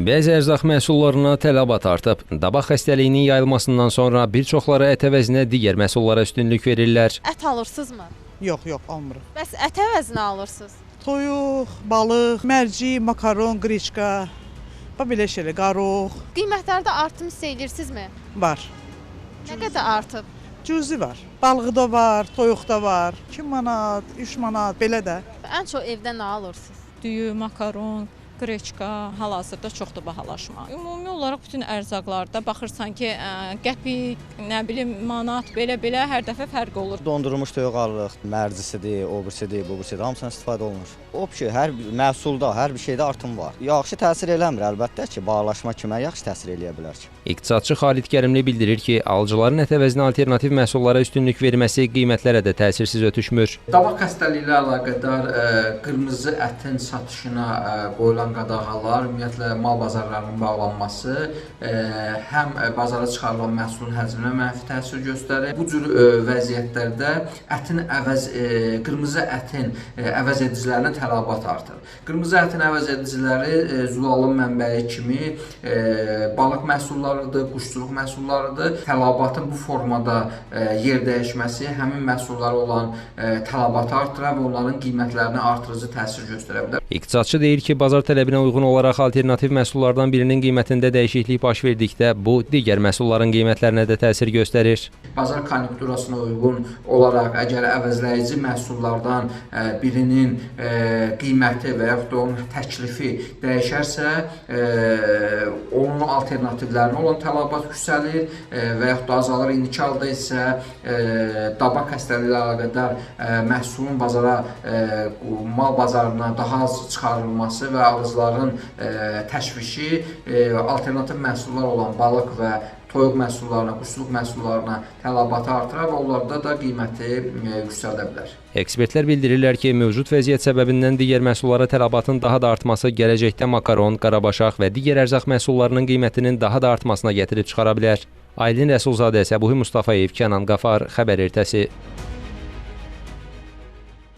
Bəzi ərzaq məhsullarına tələbat artıb. Dabaq xəstəliyinin yayılmasından sonra bir çoxları ət əvəzinə digər məhsullara üstünlük verirlər. Ət alırsınızmı? Yox, almırıq. Bəs ət əvəzinə alırsınız? Toyuq, balıq, mərci, makaron, qriçka, belə şeylər, qaruq Qiymətlərdə artım hiss edirsinizmi? var. Nə qədər artıb? Cüzi var. Balığı da var, toyuq da var. 2 manat, 3 manat, belə də. Ən çox evdə nə alırsınız? Düyü, makaron, qreçka hal-hazırda çoxdur bahalaşma. Ümumi olaraq bütün ərzaqlarda baxırsan ki, qəpik, nə bilim, manat, belə hər dəfə fərq olur. Dondurulmuş toyuq alırıq, mərcisidir, o birisidir, bu birisidir, hamısından istifadə olunur. O ki, hər məhsulda, hər bir şeydə artım var. Yaxşı təsir eləmir əlbəttə ki, bahalaşma kimə yaxşı təsir eləyə bilər ki. İqtisadçı Xalid Kərimli bildirir ki, alıcıların ət əvəzinə alternativ məhsullara üstünlük verməsi qiymətlərə də təsirsiz ötüşmür. Dabaq xəstəliyi ilə əlaqədar qırmızı ətin satışına qoyulan qadağalar, ümumiyyətlə mal bazarlarının bağlanması həm bazara çıxarılan məhsulun həcminə mənfi təsir göstərir. Bu cür vəziyyətlərdə qırmızı ətin əvəz edicilərinə tələbat artır. Qırmızı ətin əvəz ediciləri zulalın mənbəyi kimi balıq məhsullarıdır, quşçuluq məhsullarıdır. Tələbatın bu formada yer dəyişməsi həmin məhsullara olan tələbatı artıra və onların qiymətlərinə artırıcı təsir göstərə bilər. İqtisadçı deyir ki, bazar tələbinə uyğun olaraq alternativ məhsullardan birinin qiymətində dəyişiklik baş verdikdə bu digər məhsulların qiymətlərinə də təsir göstərir. Bazar konjunkturasına uyğun olaraq əgər əvəzləyici məhsullardan birinin qiyməti və yaxud da onun təklifi dəyişərsə, onun alternativlərinə olan tələbat yüksəlir və yaxud da azalır. İndiki halda isə dabaq xəstəliyi ilə əlaqədar məhsulun mal bazarına daha az çıxarılması və alıcıların təşvişi alternativ məhsullar olan balıq və toyuq məhsullarına, quşçuluq məhsullarına tələbatı artırar və onlarda da qiyməti yüksəldə bilər. Ekspertlər bildirirlər ki, mövcud vəziyyət səbəbindən digər məhsullara tələbatın daha da artması gələcəkdə makaron, qarabaşaq və digər ərzaq məhsullarının qiymətinin daha da artmasına gətirib çıxara bilər. Aylin Rəsulzadə, Səbuhi Mustafayev, Kənan Qafar, Xəbər Ertəsi.